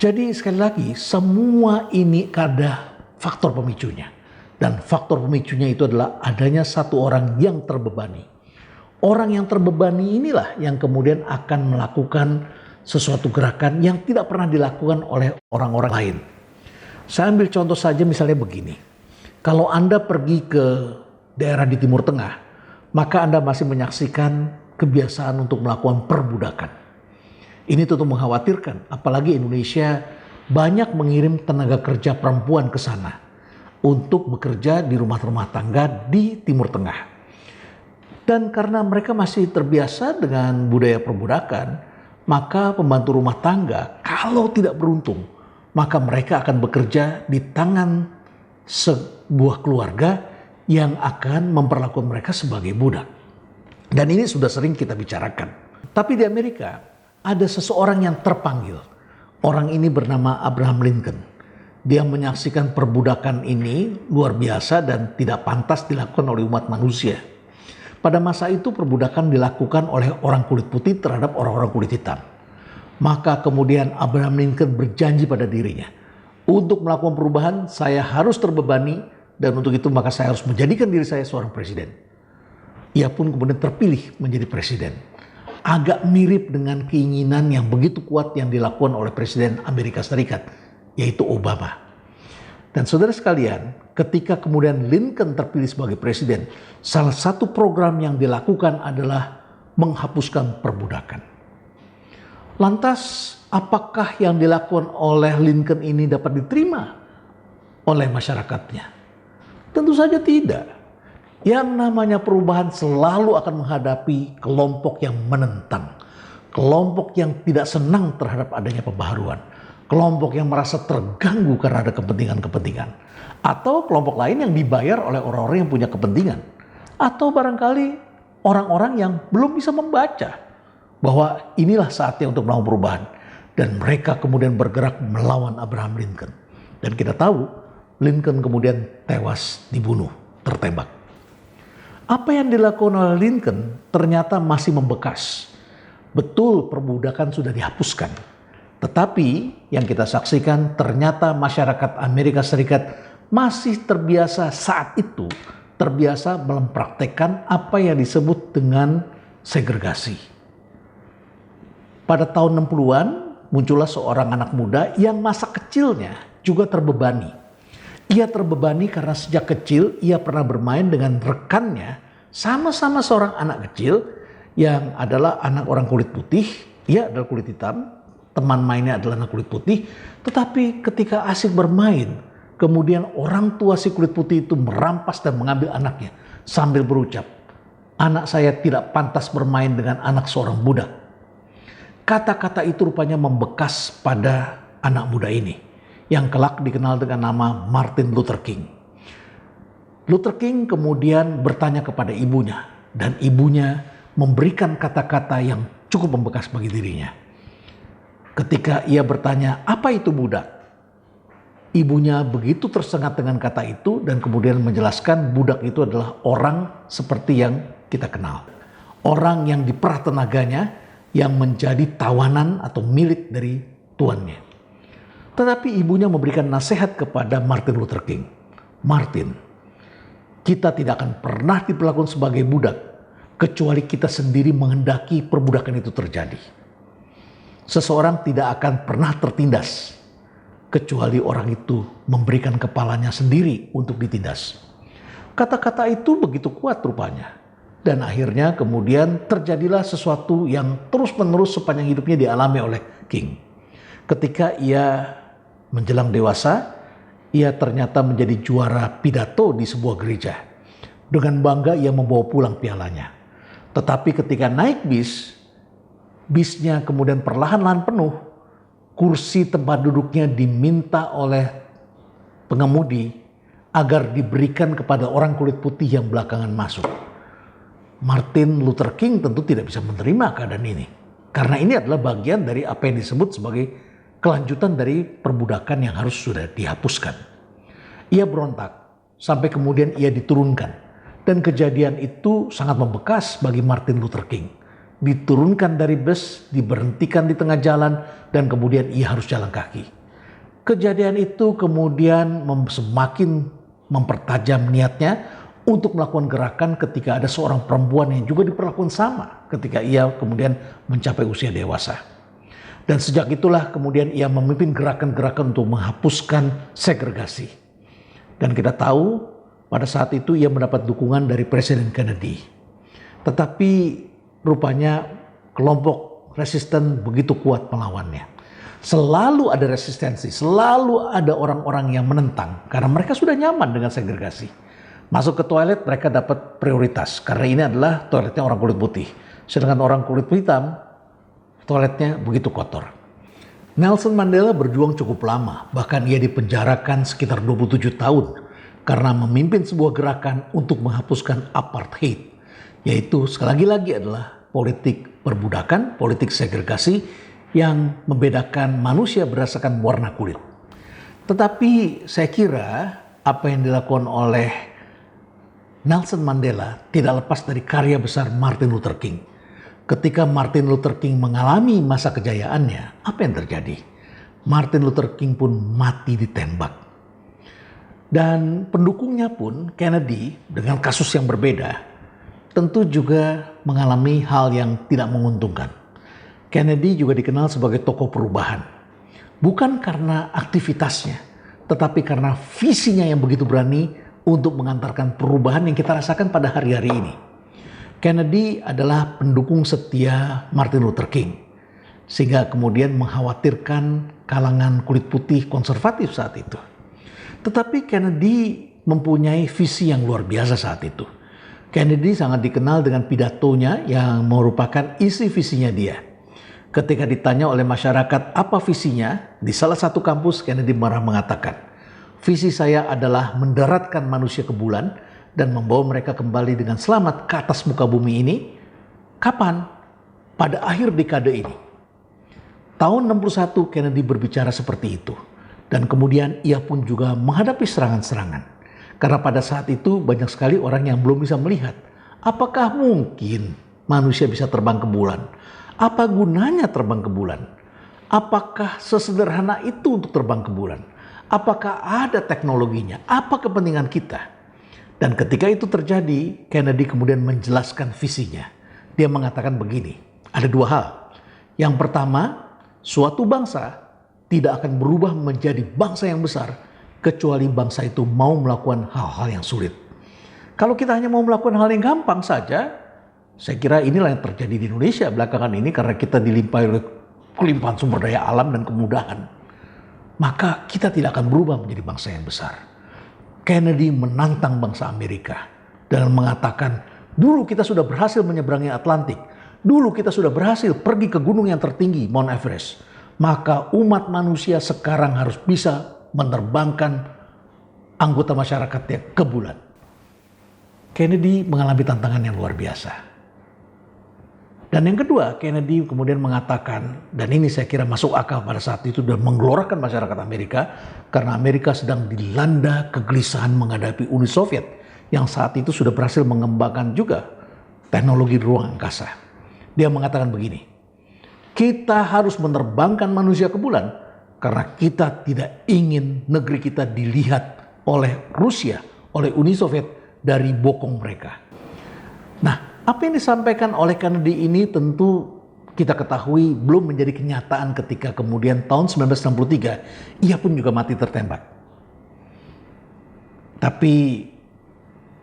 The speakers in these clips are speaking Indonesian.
Jadi sekali lagi, semua ini ada faktor pemicunya. Dan faktor pemicunya itu adalah adanya satu orang yang terbebani. Orang yang terbebani inilah yang kemudian akan melakukan sesuatu gerakan yang tidak pernah dilakukan oleh orang-orang lain. Saya ambil contoh saja misalnya begini. Kalau Anda pergi ke daerah di Timur Tengah, maka Anda masih menyaksikan kebiasaan untuk melakukan perbudakan. Ini tentu mengkhawatirkan, apalagi Indonesia banyak mengirim tenaga kerja perempuan ke sana untuk bekerja di rumah-rumah tangga di Timur Tengah. Dan karena mereka masih terbiasa dengan budaya perbudakan, maka pembantu rumah tangga kalau tidak beruntung, maka mereka akan bekerja di tangan sebuah keluarga yang akan memperlakukan mereka sebagai budak. Dan ini sudah sering kita bicarakan. Tapi di Amerika ada seseorang yang terpanggil. Orang ini bernama Abraham Lincoln. Dia menyaksikan perbudakan ini luar biasa dan tidak pantas dilakukan oleh umat manusia. Pada masa itu perbudakan dilakukan oleh orang kulit putih terhadap orang-orang kulit hitam. Maka kemudian Abraham Lincoln berjanji pada dirinya, untuk melakukan perubahan saya harus terbebani dan untuk itu maka saya harus menjadikan diri saya seorang presiden. Ia pun kemudian terpilih menjadi presiden. Agak mirip dengan keinginan yang begitu kuat yang dilakukan oleh Presiden Amerika Serikat, yaitu Obama. Dan saudara sekalian, ketika kemudian Lincoln terpilih sebagai presiden, salah satu program yang dilakukan adalah menghapuskan perbudakan. Lantas, apakah yang dilakukan oleh Lincoln ini dapat diterima oleh masyarakatnya? Tentu saja tidak. Yang namanya perubahan selalu akan menghadapi kelompok yang menentang, kelompok yang tidak senang terhadap adanya pembaharuan, kelompok yang merasa terganggu karena ada kepentingan-kepentingan, atau kelompok lain yang dibayar oleh orang-orang yang punya kepentingan, atau barangkali orang-orang yang belum bisa membaca bahwa inilah saatnya untuk melakukan perubahan, dan mereka kemudian bergerak melawan Abraham Lincoln. Dan kita tahu Lincoln kemudian tewas dibunuh, tertembak. Apa yang dilakukan oleh Lincoln ternyata masih membekas. Betul perbudakan sudah dihapuskan. Tetapi yang kita saksikan ternyata masyarakat Amerika Serikat masih terbiasa saat itu. Terbiasa mempraktekkan apa yang disebut dengan segregasi. Pada tahun 60-an muncullah seorang anak muda yang masa kecilnya juga terbebani. Ia terbebani karena sejak kecil ia pernah bermain dengan rekannya, sama-sama seorang anak kecil yang adalah anak orang kulit putih, ia adalah kulit hitam, teman mainnya adalah anak kulit putih, tetapi ketika asik bermain, kemudian orang tua si kulit putih itu merampas dan mengambil anaknya sambil berucap, "Anak saya tidak pantas bermain dengan anak seorang budak." Kata-kata itu rupanya membekas pada anak muda ini, yang kelak dikenal dengan nama Martin Luther King. Luther King kemudian bertanya kepada ibunya, dan ibunya memberikan kata-kata yang cukup membekas bagi dirinya. Ketika ia bertanya, "Apa itu budak?" Ibunya begitu tersengat dengan kata itu dan kemudian menjelaskan budak itu adalah orang seperti yang kita kenal. Orang yang diperah tenaganya, yang menjadi tawanan atau milik dari tuannya. Tetapi ibunya memberikan nasihat kepada Martin Luther King. "Martin, kita tidak akan pernah diperlakukan sebagai budak kecuali kita sendiri menghendaki perbudakan itu terjadi. Seseorang tidak akan pernah tertindas kecuali orang itu memberikan kepalanya sendiri untuk ditindas." Kata-kata itu begitu kuat rupanya. Dan akhirnya kemudian terjadilah sesuatu yang terus-menerus sepanjang hidupnya dialami oleh King. Ketika ia menjelang dewasa, ia ternyata menjadi juara pidato di sebuah gereja. Dengan bangga ia membawa pulang pialanya. Tetapi ketika naik bisnya kemudian perlahan-lahan penuh, kursi tempat duduknya diminta oleh pengemudi agar diberikan kepada orang kulit putih yang belakangan masuk. Martin Luther King tentu tidak bisa menerima keadaan ini. Karena ini adalah bagian dari apa yang disebut sebagai kelanjutan dari perbudakan yang harus sudah dihapuskan. Ia berontak sampai kemudian ia diturunkan. Dan kejadian itu sangat membekas bagi Martin Luther King. diturunkan dari bus, diberhentikan di tengah jalan, dan kemudian ia harus jalan kaki. Kejadian itu kemudian semakin mempertajam niatnya untuk melakukan gerakan ketika ada seorang perempuan yang juga diperlakukan sama ketika ia kemudian mencapai usia dewasa. Dan sejak itulah kemudian ia memimpin gerakan-gerakan untuk menghapuskan segregasi. Dan kita tahu pada saat itu ia mendapat dukungan dari Presiden Kennedy. Tetapi rupanya kelompok resisten begitu kuat melawannya. Selalu ada resistensi, selalu ada orang-orang yang menentang karena mereka sudah nyaman dengan segregasi. Masuk ke toilet mereka dapat prioritas karena ini adalah toiletnya orang kulit putih. Sedangkan orang kulit hitam toiletnya begitu kotor. Nelson Mandela berjuang cukup lama, bahkan ia dipenjarakan sekitar 27 tahun karena memimpin sebuah gerakan untuk menghapuskan apartheid, yaitu sekali lagi adalah politik perbudakan, politik segregasi yang membedakan manusia berdasarkan warna kulit. Tetapi saya kira apa yang dilakukan oleh Nelson Mandela tidak lepas dari karya besar Martin Luther King. Ketika Martin Luther King mengalami masa kejayaannya, apa yang terjadi? Martin Luther King pun mati ditembak. Dan pendukungnya pun Kennedy dengan kasus yang berbeda tentu juga mengalami hal yang tidak menguntungkan. Kennedy juga dikenal sebagai tokoh perubahan. Bukan karena aktivitasnya, tetapi karena visinya yang begitu berani untuk mengantarkan perubahan yang kita rasakan pada hari-hari ini. Kennedy adalah pendukung setia Martin Luther King, sehingga kemudian mengkhawatirkan kalangan kulit putih konservatif saat itu. Tetapi Kennedy mempunyai visi yang luar biasa saat itu. Kennedy sangat dikenal dengan pidatonya yang merupakan isi visinya dia. Ketika ditanya oleh masyarakat apa visinya, di salah satu kampus Kennedy marah mengatakan, "Visi saya adalah mendaratkan manusia ke bulan dan membawa mereka kembali dengan selamat ke atas muka bumi ini." Kapan? Pada akhir dekade ini. Tahun 61 Kennedy berbicara seperti itu. Dan kemudian ia pun juga menghadapi serangan-serangan. Karena pada saat itu banyak sekali orang yang belum bisa melihat. Apakah mungkin manusia bisa terbang ke bulan? Apa gunanya terbang ke bulan? Apakah sesederhana itu untuk terbang ke bulan? Apakah ada teknologinya? Apa kepentingan kita? Dan ketika itu terjadi, Kennedy kemudian menjelaskan visinya. Dia mengatakan begini, ada dua hal. Yang pertama, suatu bangsa tidak akan berubah menjadi bangsa yang besar kecuali bangsa itu mau melakukan hal-hal yang sulit. Kalau kita hanya mau melakukan hal yang gampang saja, saya kira inilah yang terjadi di Indonesia belakangan ini karena kita dilimpahi oleh kelimpahan sumber daya alam dan kemudahan. Maka kita tidak akan berubah menjadi bangsa yang besar. Kennedy menantang bangsa Amerika dan mengatakan, dulu kita sudah berhasil menyeberangi Atlantik. Dulu kita sudah berhasil pergi ke gunung yang tertinggi, Mount Everest. Maka umat manusia sekarang harus bisa menerbangkan anggota masyarakatnya ke bulan. Kennedy mengalami tantangan yang luar biasa. Dan yang kedua, Kennedy kemudian mengatakan, dan ini saya kira masuk akal pada saat itu dan menggelorakan masyarakat Amerika, karena Amerika sedang dilanda kegelisahan menghadapi Uni Soviet yang saat itu sudah berhasil mengembangkan juga teknologi ruang angkasa. Dia mengatakan begini, kita harus menerbangkan manusia ke bulan karena kita tidak ingin negeri kita dilihat oleh Rusia, oleh Uni Soviet dari bokong mereka. Nah, apa yang disampaikan oleh Kennedy ini tentu kita ketahui belum menjadi kenyataan ketika kemudian tahun 1963 ia pun juga mati tertembak. Tapi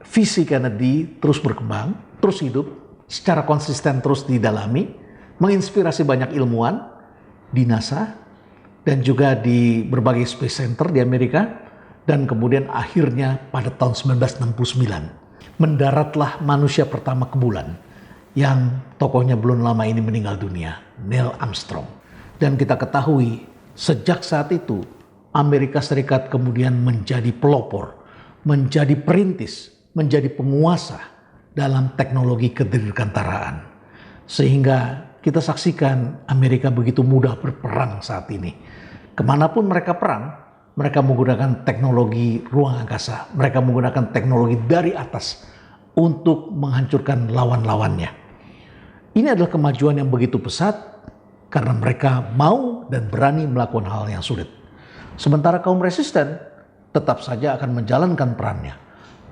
visi Kennedy terus berkembang, terus hidup, secara konsisten terus didalami, menginspirasi banyak ilmuwan di NASA dan juga di berbagai space center di Amerika, dan kemudian akhirnya pada tahun 1969 mendaratlah manusia pertama ke bulan yang tokohnya belum lama ini meninggal dunia, Neil Armstrong. Dan kita ketahui sejak saat itu Amerika Serikat kemudian menjadi pelopor, menjadi perintis, menjadi penguasa dalam teknologi kedirgantaraan. Sehingga kita saksikan Amerika begitu mudah berperang saat ini. Kemanapun mereka perang, mereka menggunakan teknologi ruang angkasa. Mereka menggunakan teknologi dari atas untuk menghancurkan lawan-lawannya. Ini adalah kemajuan yang begitu pesat karena mereka mau dan berani melakukan hal yang sulit. Sementara kaum resisten tetap saja akan menjalankan perannya.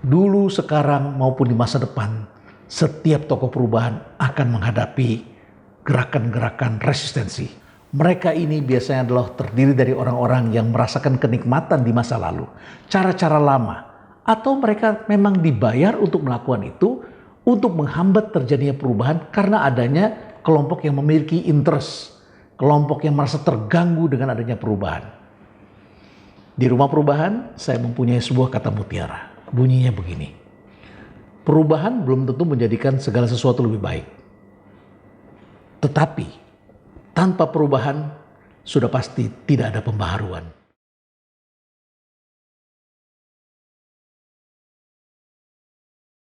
Dulu, sekarang, maupun di masa depan, setiap tokoh perubahan akan menghadapi gerakan-gerakan resistensi. Mereka ini biasanya adalah terdiri dari orang-orang yang merasakan kenikmatan di masa lalu, cara-cara lama, atau mereka memang dibayar untuk melakukan itu untuk menghambat terjadinya perubahan karena adanya kelompok yang memiliki interest, kelompok yang merasa terganggu dengan adanya perubahan. Di Rumah Perubahan, saya mempunyai sebuah kata mutiara. Bunyinya begini: perubahan belum tentu menjadikan segala sesuatu lebih baik. Tetapi tanpa perubahan sudah pasti tidak ada pembaharuan.